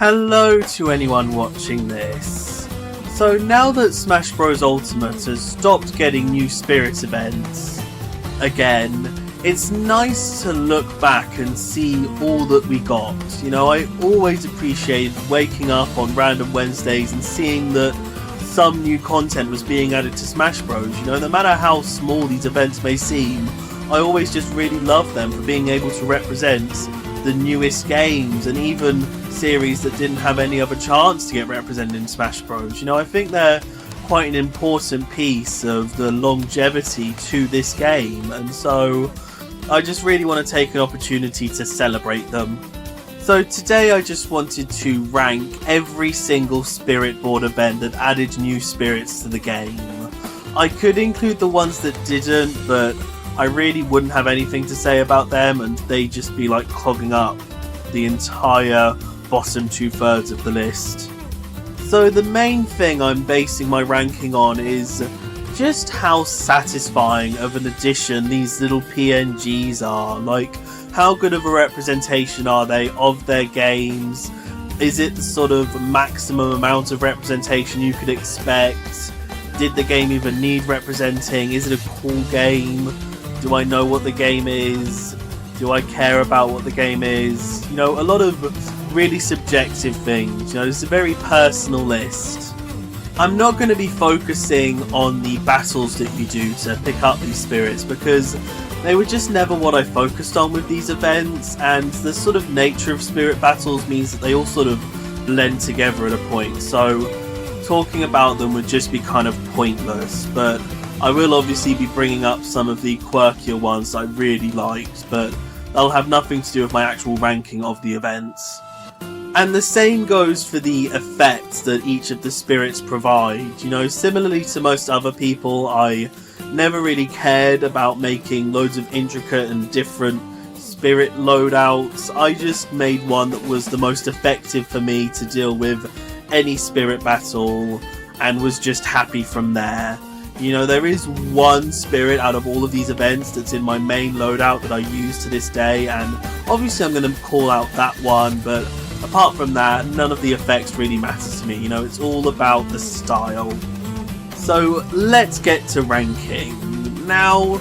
Hello to anyone watching this. So now that Smash Bros Ultimate has stopped getting new Spirits events, again, it's nice to look back and see all that we got. You know, I always appreciate waking up on random Wednesdays and seeing that some new content was being added to Smash Bros. You know, no matter how small these events may seem, I always just really love them for being able to represent the newest games and even series that didn't have any other chance to get represented in Smash Bros. You know, I think they're quite an important piece of the longevity to this game, and so I just really want to take an opportunity to celebrate them. So today I just wanted to rank every single Spirit Board event that added new spirits to the game. I could include the ones that didn't, but I really wouldn't have anything to say about them and they'd just be like clogging up the entire bottom 2/3 of the list. So the main thing I'm basing my ranking on is just how satisfying of an addition these little PNGs are. Like, how good of a representation are they of their games? Is it the sort of maximum amount of representation you could expect? Did the game even need representing? Is it a cool game? Do I know what the game is? Do I care about what the game is? You know, a lot of really subjective things. You know, it's a very personal list. I'm not going to be focusing on the battles that you do to pick up these spirits because they were just never what I focused on with these events, and the sort of nature of spirit battles means that they all sort of blend together at a point, so talking about them would just be kind of pointless. But I will obviously be bringing up some of the quirkier ones I really liked, but they'll have nothing to do with my actual ranking of the events. And the same goes for the effects that each of the spirits provide. You know, similarly to most other people, I never really cared about making loads of intricate and different spirit loadouts. I just made one that was the most effective for me to deal with any spirit battle and was just happy from there. You know, there is one spirit out of all of these events that's in my main loadout that I use to this day, and obviously I'm going to call out that one, but apart from that, none of the effects really matter to me. You know, it's all about the style. So let's get to ranking. Now,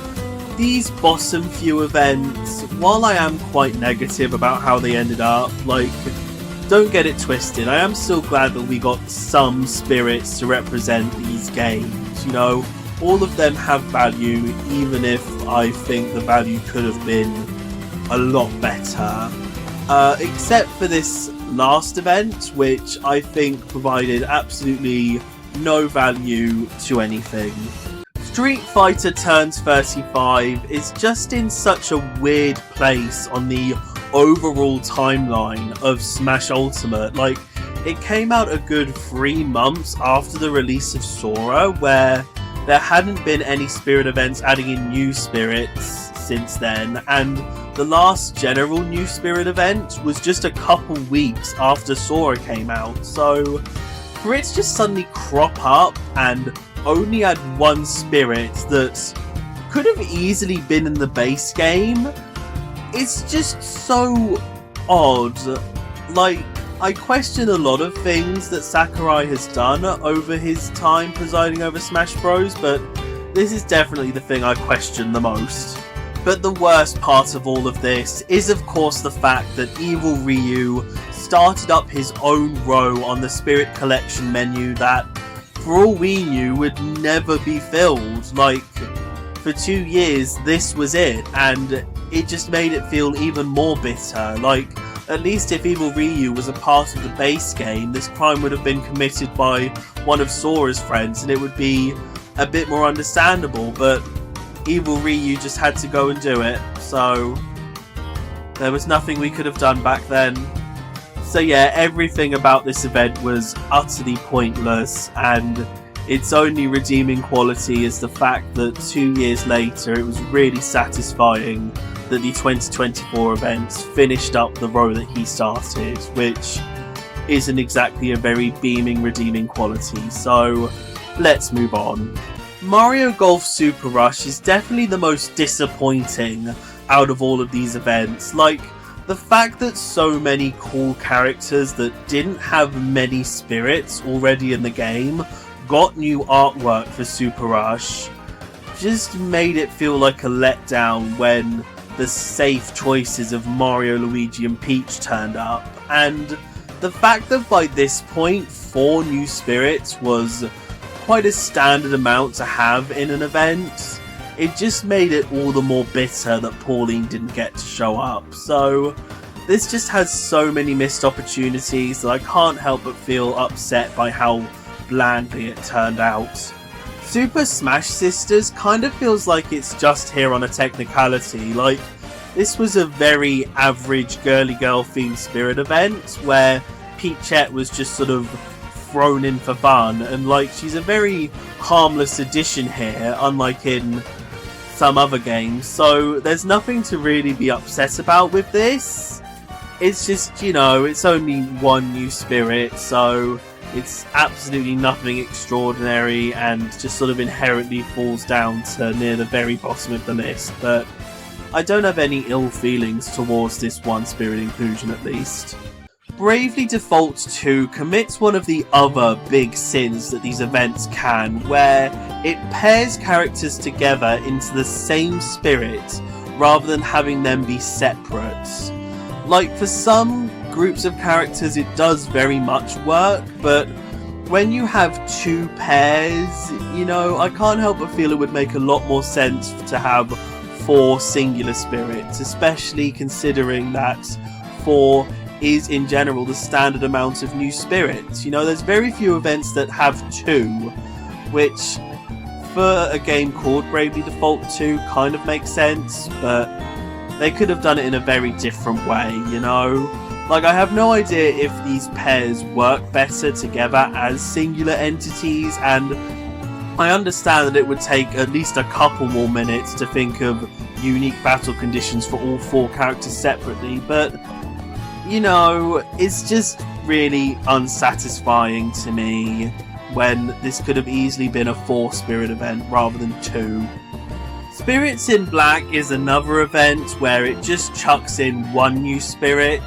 these bottom few events, while I am quite negative about how they ended up, like, don't get it twisted, I am still glad that we got some spirits to represent these games. You know, all of them have value, even if I think the value could have been a lot better. Except for this last event, which I think provided absolutely no value to anything. Street Fighter Turns 35 is just in such a weird place on the overall timeline of Smash Ultimate. Like, it came out a good 3 months after the release of Sora, where there hadn't been any spirit events adding in new spirits since then, and the last general new spirit event was just a couple weeks after Sora came out. So for it to just suddenly crop up and only add one spirit that could have easily been in the base game, it's just so odd. Like, I question a lot of things that Sakurai has done over his time presiding over Smash Bros, but this is definitely the thing I question the most. But the worst part of all of this is of course the fact that Evil Ryu started up his own row on the Spirit Collection menu that, for all we knew, would never be filled. Like, for 2 years this was it, and it just made it feel even more bitter. Like, at least if Evil Ryu was a part of the base game, this crime would have been committed by one of Sora's friends and it would be a bit more understandable, but Evil Ryu just had to go and do it, so there was nothing we could have done back then. So yeah, everything about this event was utterly pointless, and its only redeeming quality is the fact that 2 years later it was really satisfying that the 2024 events finished up the row that he started, which isn't exactly a very beaming redeeming quality, so let's move on. Mario Golf Super Rush is definitely the most disappointing out of all of these events. Like, The fact that so many cool characters that didn't have many spirits already in the game got new artwork for Super Rush just made it feel like a letdown when the safe choices of Mario, Luigi and Peach turned up. And the fact that by this point 4 new spirits was quite a standard amount to have in an event, it just made it all the more bitter that Pauline didn't get to show up. So this just has so many missed opportunities that I can't help but feel upset by how blandly it turned out. Super Smash Sisters kind of feels like it's just here on a technicality. Like, this was a very average girly girl themed spirit event where Peachette was just sort of thrown in for fun, and like, she's a very harmless addition here, unlike in some other games, so there's nothing to really be upset about with this. It's just, you know, it's only 1 new spirit, so it's absolutely nothing extraordinary and just sort of inherently falls down to near the very bottom of the list, but I don't have any ill feelings towards this 1 spirit inclusion at least. Bravely Default 2 commits one of the other big sins that these events can, where it pairs characters together into the same spirit rather than having them be separate. Like, for some groups of characters it does very much work, but when you have 2 pairs, you know, I can't help but feel it would make a lot more sense to have 4 singular spirits, especially considering that 4 is in general the standard amount of new spirits. You know, there's very few events that have 2, which for a game called Bravely Default 2 kind of makes sense, but they could have done it in a very different way, you know? Like, I have no idea if these pairs work better together as singular entities, and I understand that it would take at least a couple more minutes to think of unique battle conditions for all 4 characters separately, but you know, it's just really unsatisfying to me when this could have easily been a 4 spirit event rather than 2. Spirits in Black is another event where it just chucks in 1 new spirit,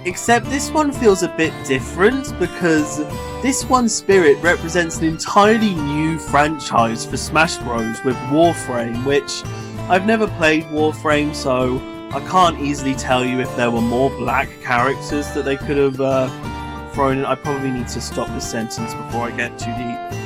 except this one feels a bit different because this 1 spirit represents an entirely new franchise for Smash Bros. With Warframe, which I've never played Warframe, so I can't easily tell you if there were more black characters that they could have thrown in. I probably need to stop this sentence before I get too deep.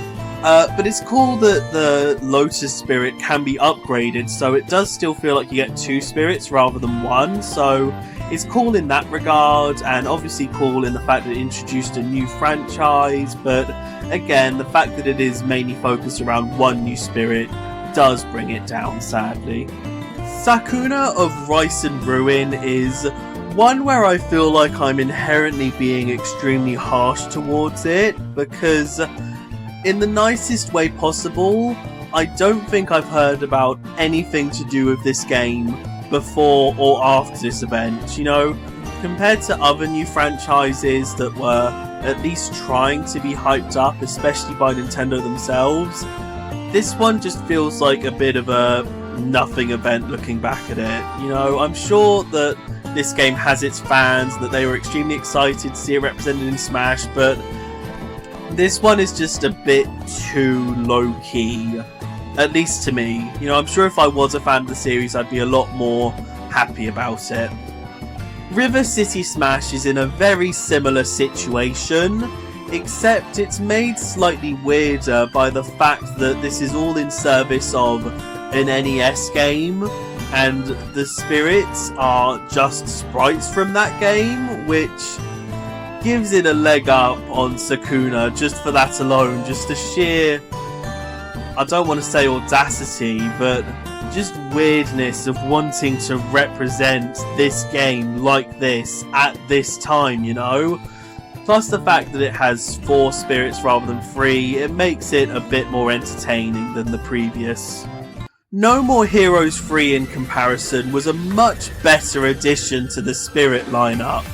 But it's cool that the Lotus Spirit can be upgraded, so it does still feel like you get 2 spirits rather than 1, so it's cool in that regard, and obviously cool in the fact that it introduced a new franchise, but again, the fact that it is mainly focused around 1 new spirit does bring it down, sadly. Sakuna of Rice and Ruin is one where I feel like I'm inherently being extremely harsh towards it, because in the nicest way possible, I don't think I've heard about anything to do with this game before or after this event. You know, compared to other new franchises that were at least trying to be hyped up, especially by Nintendo themselves, this one just feels like a bit of a nothing event looking back at it. You know, I'm sure that this game has its fans, that they were extremely excited to see it represented in Smash, but this one is just a bit too low-key, at least to me. You know, I'm sure if I was a fan of the series, I'd be a lot more happy about it. River City Smash is in a very similar situation, except it's made slightly weirder by the fact that this is all in service of an NES game, and the spirits are just sprites from that game, which gives it a leg up on Sakuna just for that alone. Just the sheer, I don't want to say audacity, but just weirdness of wanting to represent this game like this at this time, you know? Plus the fact that it has 4 spirits rather than 3, it makes it a bit more entertaining than the previous. No More Heroes 3 in comparison was a much better addition to the spirit lineup.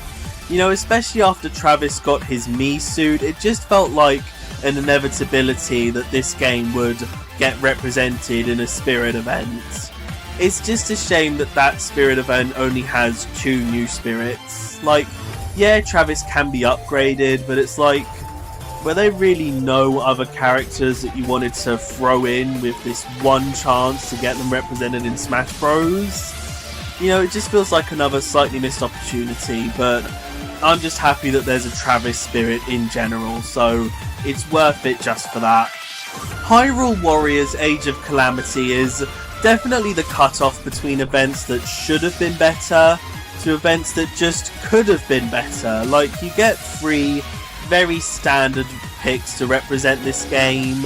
You know, especially after Travis got his Mii suit, it just felt like an inevitability that this game would get represented in a spirit event. it's just a shame that that spirit event only has 2 new spirits. Like, yeah, Travis can be upgraded, but it's like, were there really no other characters that you wanted to throw in with this one chance to get them represented in Smash Bros? You know, it just feels like another slightly missed opportunity, but I'm just happy that there's a Travis spirit in general, so it's worth it just for that. Hyrule Warriors Age of Calamity is definitely the cutoff between events that should have been better to events that just could have been better. Like, you get 3 very standard picks to represent this game.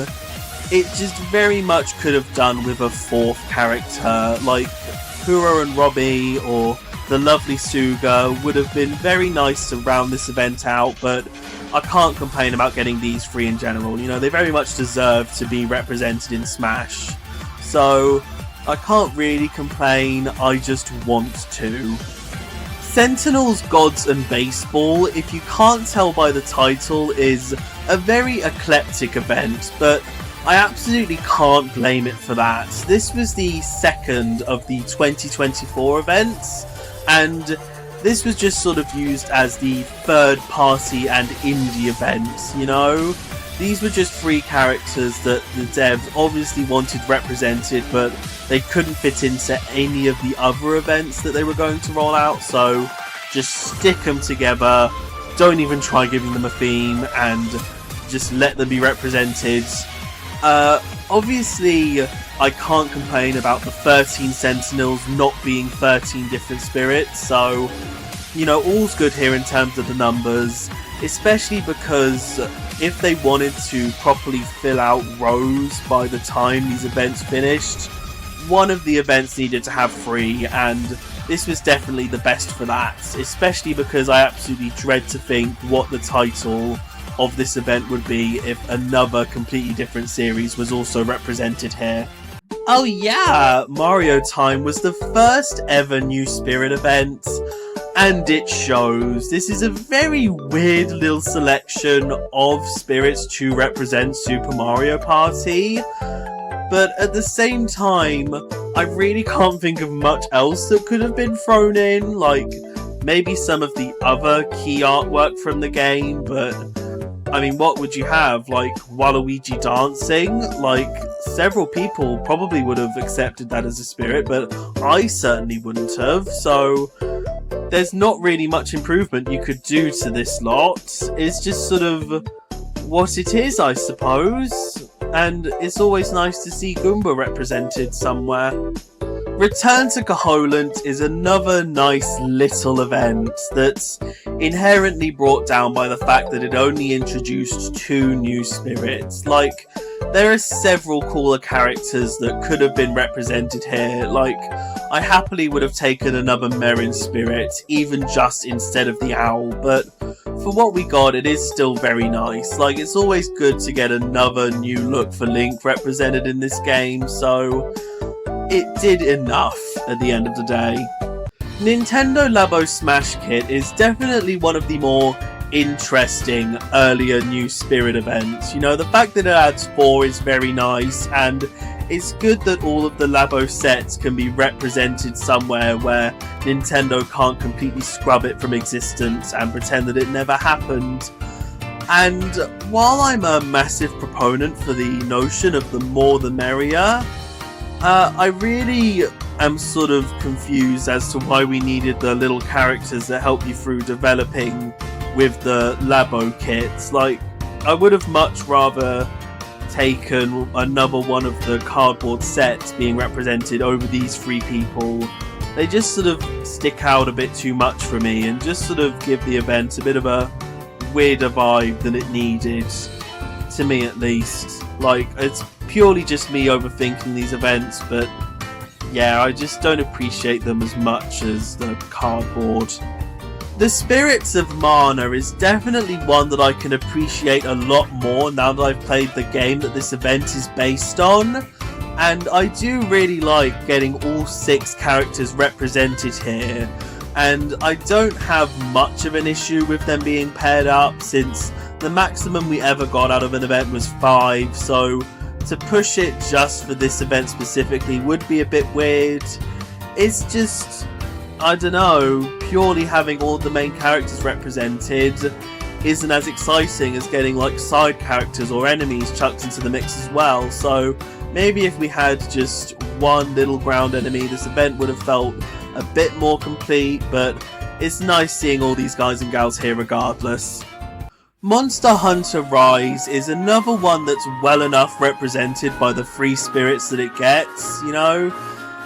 It just very much could have done with a 4th character, like Huro and Robbie or the lovely Suga would have been very nice to round this event out, but I can't complain about getting these 3 in general. You know, they very much deserve to be represented in Smash. So, I can't really complain, I just want to. Sentinels, Gods and Baseball, if you can't tell by the title, is a very eclectic event, but I absolutely can't blame it for that. This was the 2nd of the 2024 events, and this was just sort of used as the 3rd party and indie events, you know? These were just 3 characters that the devs obviously wanted represented, but they couldn't fit into any of the other events that they were going to roll out, so just stick them together, don't even try giving them a theme, and just let them be represented. Obviously, I can't complain about the 13 Sentinels not being 13 different spirits, so, you know, all's good here in terms of the numbers, especially because if they wanted to properly fill out rows by the time these events finished, one of the events needed to have 3, and this was definitely the best for that, especially because I absolutely dread to think what the title of this event would be if another completely different series was also represented here. Oh yeah, Mario Time was the first ever new Spirit event, and it shows. This is a very weird little selection of spirits to represent Super Mario Party, but at the same time, I really can't think of much else that could have been thrown in, like maybe some of the other key artwork from the game, but I mean, what would you have? Like, Waluigi dancing? Like, several people probably would have accepted that as a spirit, but I certainly wouldn't have, so there's not really much improvement you could do to this lot. It's just sort of what it is, I suppose, and it's always nice to see Goomba represented somewhere. Return to couldnt is another nice little event that's inherently brought down by the fact that it only introduced 2 new spirits. Like, there are several cooler characters that could have been represented here. Like, I happily would have taken another Merrin spirit, even just instead of the owl, but for what we got, it is still very nice. Like, it's always good to get another new look for Link represented in this game, so it did enough at the end of the day. Nintendo Labo Smash Kit is definitely one of the more interesting earlier new Spirit events. You know, the fact that it adds 4 is very nice, and it's good that all of the Labo sets can be represented somewhere where Nintendo can't completely scrub it from existence and pretend that it never happened. And while I'm a massive proponent for the notion of the more the merrier, I really am sort of confused as to why we needed the little characters that help you through developing with the Labo kits. Like, I would have much rather taken another one of the cardboard sets being represented over these 3 people. They just sort of stick out a bit too much for me and just sort of give the event a bit of a weirder vibe than it needed, to me at least. Like, it's purely just me overthinking these events, but yeah, I just don't appreciate them as much as the cardboard. The Spirits of Mana is definitely one that I can appreciate a lot more now that I've played the game that this event is based on, and I do really like getting all 6 characters represented here, and I don't have much of an issue with them being paired up since the maximum we ever got out of an event was 5, so to push it just for this event specifically would be a bit weird. It's just, I don't know, purely having all the main characters represented isn't as exciting as getting like side characters or enemies chucked into the mix as well. So maybe if we had just one little ground enemy, this event would have felt a bit more complete, but it's nice seeing all these guys and gals here regardless. Monster Hunter Rise is another one that's well enough represented by the free spirits that it gets, you know?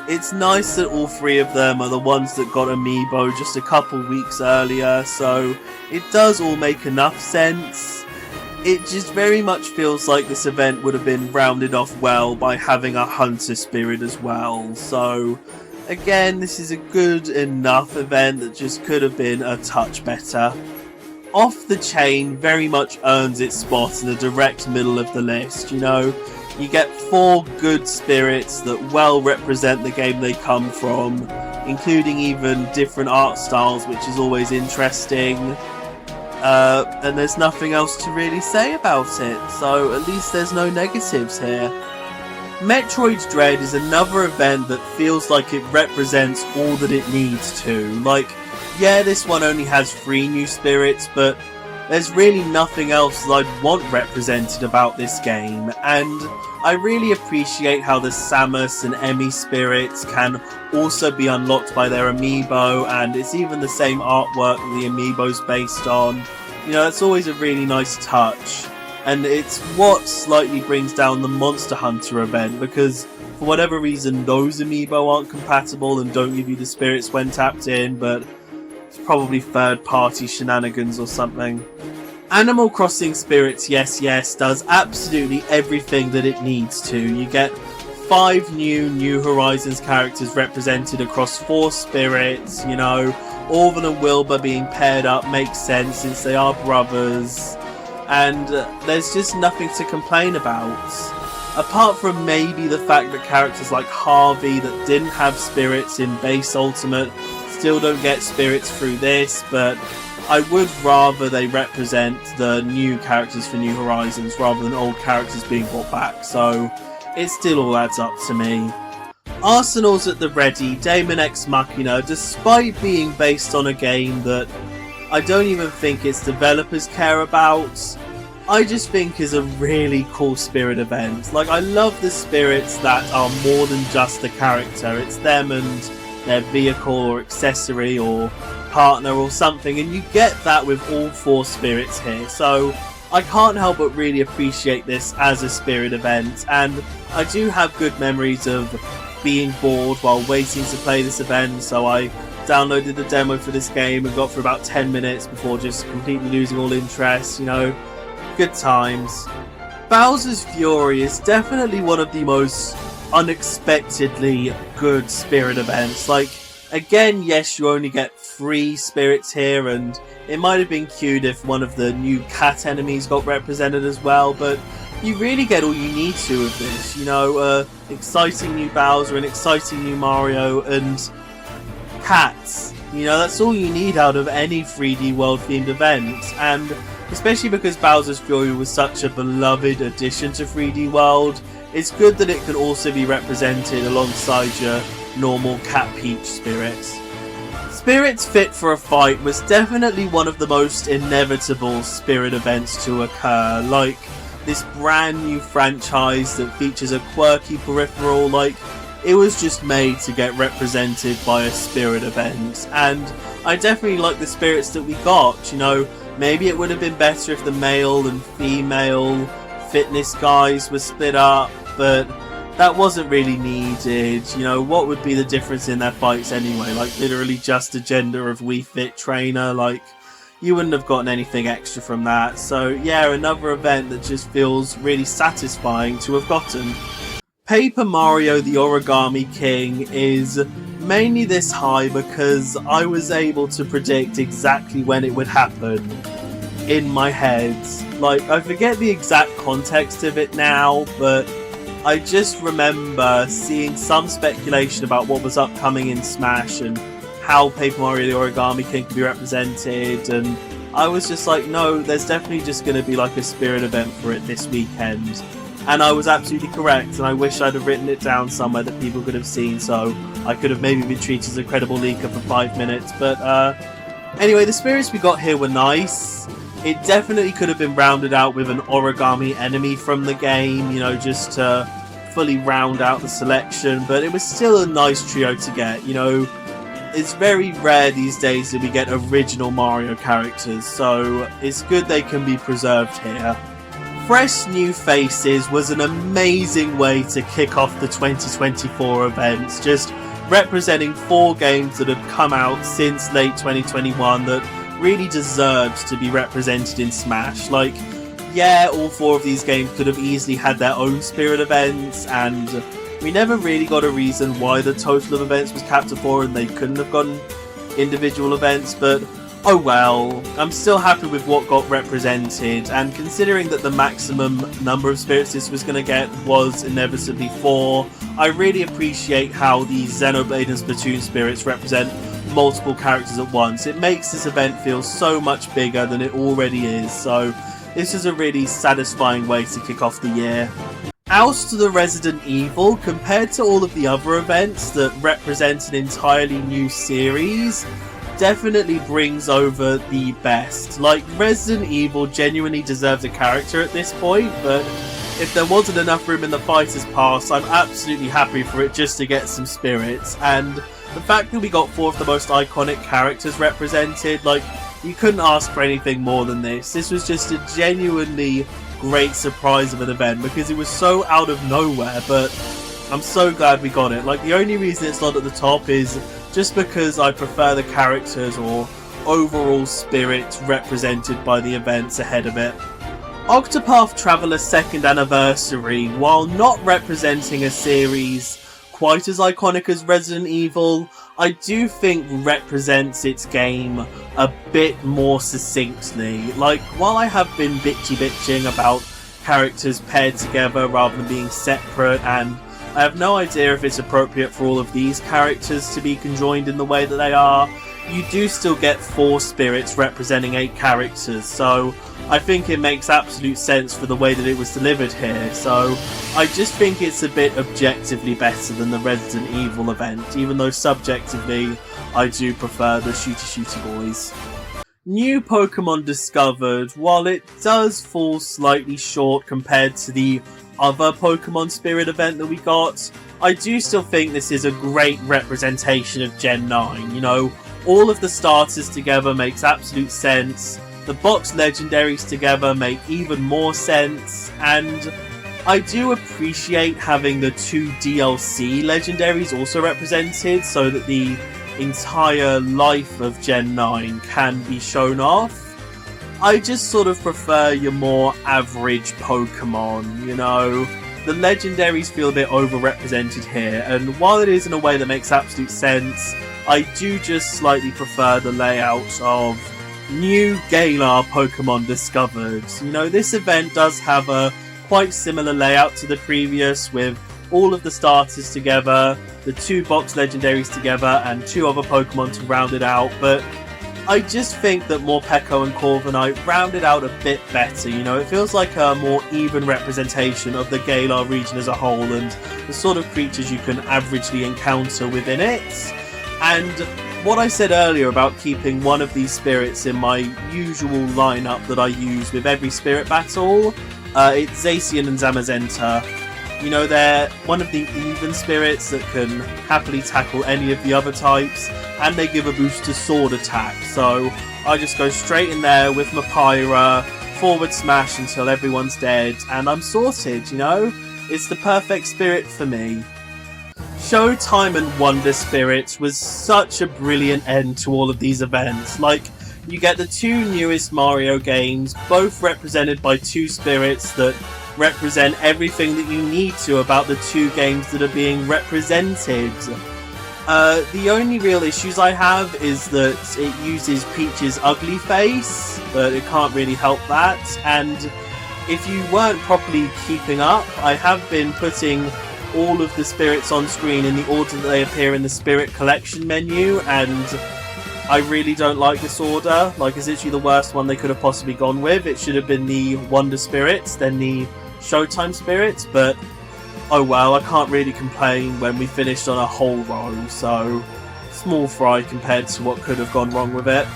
It's nice that all three of them are the ones that got amiibo just a couple weeks earlier, so it does all make enough sense. It just very much feels like this event would have been rounded off well by having a hunter spirit as well, so again, this is a good enough event that just could have been a touch better. Off the Chain very much earns its spot in the direct middle of the list, you know? You get 4 good spirits that well represent the game they come from, including even different art styles, which is always interesting. And there's nothing else to really say about it, so at least there's no negatives here. Metroid Dread is another event that feels like it represents all that it needs to. Like, yeah, this one only has 3 new spirits, but there's really nothing else that I'd want represented about this game, and I really appreciate how the Samus and Emmy spirits can also be unlocked by their amiibo, and it's even the same artwork that the amiibo's based on. You know, it's always a really nice touch, and it's what slightly brings down the Monster Hunter event, because for whatever reason those amiibo aren't compatible and don't give you the spirits when tapped in, but it's probably third-party shenanigans or something. Animal Crossing Spirits Yes Yes does absolutely everything that it needs to. You get 5 New Horizons characters represented across 4 spirits, you know. Orville and Wilbur being paired up makes sense since they are brothers. And there's just nothing to complain about. Apart from maybe the fact that characters like Harvey that didn't have spirits in base Ultimate still don't get spirits through this, but I would rather they represent the new characters for New Horizons rather than old characters being brought back, so it still all adds up to me. Arsenal's at the ready, Daemon X Machina, despite being based on a game that I don't even think its developers care about, I just think is a really cool spirit event. Like, I love the spirits that are more than just the character, it's them and their vehicle or accessory or partner or something, and you get that with all 4 spirits here, so I can't help but really appreciate this as a spirit event, and I do have good memories of being bored while waiting to play this event, so I downloaded the demo for this game and got for about 10 minutes before just completely losing all interest, you know, good times. Bowser's Fury is definitely one of the most unexpectedly good spirit events. Like, again, yes, you only get 3 spirits here, and it might have been cute if one of the new cat enemies got represented as well, but you really get all you need to with this, you know, exciting new Bowser, an exciting new Mario, and cats. You know, that's all you need out of any 3D world themed event, and especially because Bowser's Fury was such a beloved addition to 3D World, it's good that it can also be represented alongside your normal Cat Peach spirits. Spirits Fit for a Fight was definitely one of the most inevitable spirit events to occur. Like, this brand new franchise that features a quirky peripheral, like, it was just made to get represented by a spirit event, and I definitely like the spirits that we got. You know, maybe it would have been better if the male and female fitness guys were split up, but that wasn't really needed. You know, what would be the difference in their fights anyway? Like, literally just a gender of Wii Fit trainer. Like, you wouldn't have gotten anything extra from that. So yeah, another event that just feels really satisfying to have gotten. Paper Mario the Origami King is mainly this high because I was able to predict exactly when it would happen in my head. Like, I forget the exact context of it now, but I just remember seeing some speculation about what was upcoming in Smash and how Paper Mario the Origami King could be represented, and I was just like, no, there's definitely just going to be like a spirit event for it this weekend. and I was absolutely correct, and I wish I'd have written it down somewhere that people could have seen, so I could have maybe been treated as a credible leaker for 5 minutes. But anyway, the spirits we got here were nice. It definitely could have been rounded out with an origami enemy from the game, you know, just to fully round out the selection, but it was still a nice trio to get, you know. It's very rare these days that we get original Mario characters, so it's good they can be preserved here. Fresh new faces was an amazing way to kick off the 2024 events, just representing 4 games that had come out since late 2021 that really deserved to be represented in Smash. Like, yeah, all 4 of these games could have easily had their own Spirit events, and we never really got a reason why the total of events was capped at 4 and they couldn't have gotten individual events, but oh well. I'm still happy with what got represented, and considering that the maximum number of spirits this was going to get was inevitably 4, I really appreciate how the Xenoblade and Splatoon spirits represent multiple characters at once. It makes this event feel so much bigger than it already is, so this is a really satisfying way to kick off the year. Oust the Resident Evil, compared to all of the other events that represent an entirely new series, definitely brings over the best. Like, Resident Evil genuinely deserves a character at this point, but if there wasn't enough room in the Fighters Pass, I'm absolutely happy for it just to get some spirits. And the fact that we got 4 of the most iconic characters represented, like, you couldn't ask for anything more than this. This was just a genuinely great surprise of an event because it was so out of nowhere, but I'm so glad we got it. Like, the only reason it's not at the top is just because I prefer the characters or overall spirit represented by the events ahead of it. Octopath Traveler's 2nd anniversary, while not representing a series quite as iconic as Resident Evil, I do think represents its game a bit more succinctly. Like, while I have been bitching about characters paired together rather than being separate, and I have no idea if it's appropriate for all of these characters to be conjoined in the way that they are, you do still get 4 spirits representing 8 characters, so I think it makes absolute sense for the way that it was delivered here. So I just think it's a bit objectively better than the Resident Evil event, even though subjectively I do prefer the shooty boys. New Pokemon discovered, while it does fall slightly short compared to the other Pokemon Spirit event that we got, I do still think this is a great representation of Gen 9. You know, all of the starters together makes absolute sense. The box legendaries together make even more sense, and I do appreciate having the 2 DLC legendaries also represented so that the entire life of Gen 9 can be shown off. I just sort of prefer your more average Pokemon, you know. The legendaries feel a bit overrepresented here, and while it is in a way that makes absolute sense, I do just slightly prefer the layout of new Galar Pokemon discovered. You know, this event does have a quite similar layout to the previous, with all of the starters together, the 2 box legendaries together, and 2 other Pokemon to round it out, but I just think that Morpeko and Corviknight round it out a bit better. You know, it feels like a more even representation of the Galar region as a whole and the sort of creatures you can averagely encounter within it. And what I said earlier about keeping one of these spirits in my usual lineup that I use with every spirit battle, it's Zacian and Zamazenta. You know, they're one of the even spirits that can happily tackle any of the other types, and they give a boost to sword attack, so I just go straight in there with my Pyra, forward smash until everyone's dead, and I'm sorted, you know? It's the perfect spirit for me. Showtime and Wonder Spirit was such a brilliant end to all of these events. Like, you get the 2 newest Mario games, both represented by 2 spirits that represent everything that you need to about the 2 games that are being represented. The only real issues I have is that it uses Peach's ugly face, but it can't really help that, and if you weren't properly keeping up, I have been putting all of the spirits on screen in the order that they appear in the Spirit Collection menu, and I really don't like this order. Like, it's literally the worst one they could have possibly gone with. It should have been the Wonder Spirits, then the Showtime spirits, but oh well, I can't really complain when we finished on a whole row, so small fry compared to what could have gone wrong with it.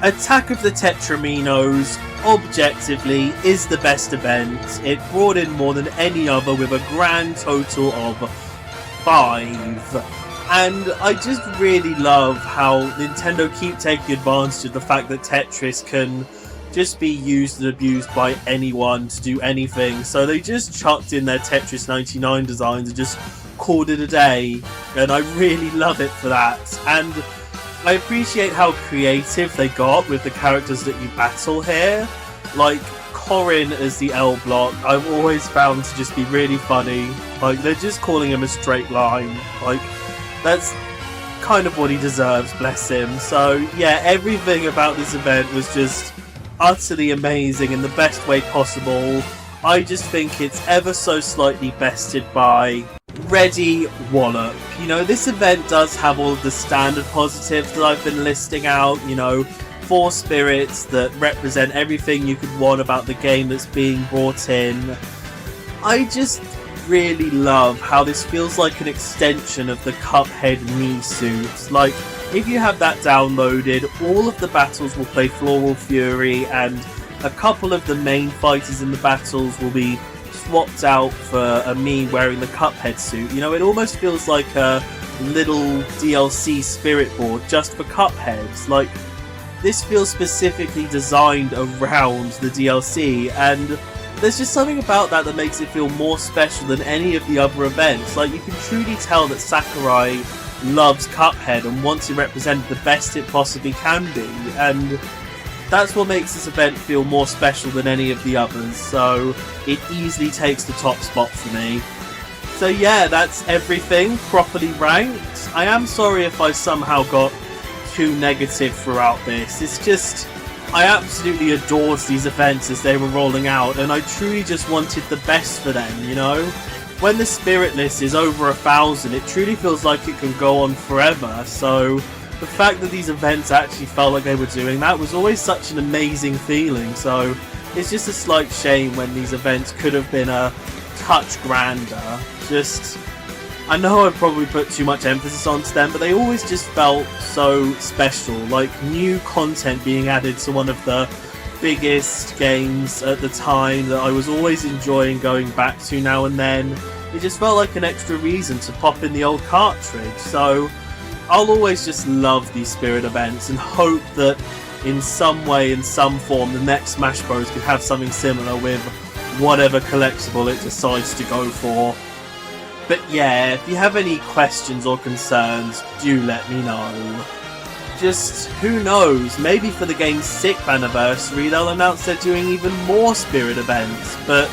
Attack of the Tetraminos, objectively, is the best event. It brought in more than any other with a grand total of 5. And I just really love how Nintendo keep taking advantage of the fact that Tetris can just be used and abused by anyone to do anything. So they just chucked in their Tetris 99 designs and just called it a day. And I really love it for that. And I appreciate how creative they got with the characters that you battle here. Like Corin as the L block, I've always found to just be really funny. Like, they're just calling him a straight line. Like, that's kind of what he deserves, bless him. So yeah, everything about this event was just utterly amazing in the best way possible. I just think it's ever so slightly bested by Ready Wallop. You know, this event does have all of the standard positives that I've been listing out, you know, 4 spirits that represent everything you could want about the game that's being brought in. I just really love how this feels like an extension of the Cuphead Mii suit. Like, if you have that downloaded, all of the battles will play Floral Fury, and a couple of the main fighters in the battles will be swapped out for a Mii wearing the Cuphead suit. You know, it almost feels like a little DLC spirit board just for Cupheads. Like, this feels specifically designed around the DLC, and there's just something about that that makes it feel more special than any of the other events. Like, you can truly tell that Sakurai loves Cuphead and wants to represent the best it possibly can be, and that's what makes this event feel more special than any of the others, so it easily takes the top spot for me. So yeah, that's everything properly ranked. I am sorry if I somehow got too negative throughout this. It's just, I absolutely adored these events as they were rolling out, and I truly just wanted the best for them, you know? When the spirit list is over 1,000, it truly feels like it can go on forever, so the fact that these events actually felt like they were doing that was always such an amazing feeling. So it's just a slight shame when these events could have been a touch grander. Just, I know I've probably put too much emphasis onto them, but they always just felt so special, like new content being added to one of the biggest games at the time that I was always enjoying going back to now and then. It just felt like an extra reason to pop in the old cartridge, so I'll always just love these spirit events and hope that in some way, in some form, the next Smash Bros. Can have something similar with whatever collectible it decides to go for. But yeah, if you have any questions or concerns, do let me know. Just, who knows, maybe for the game's 6th anniversary they'll announce they're doing even more spirit events, but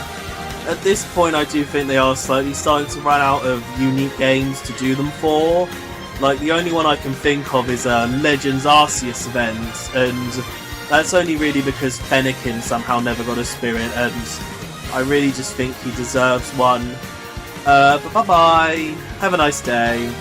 at this point I do think they are slightly starting to run out of unique games to do them for. Like, the only one I can think of is a Legends Arceus event, and that's only really because Fennekin somehow never got a spirit, and I really just think he deserves one. But bye-bye, have a nice day.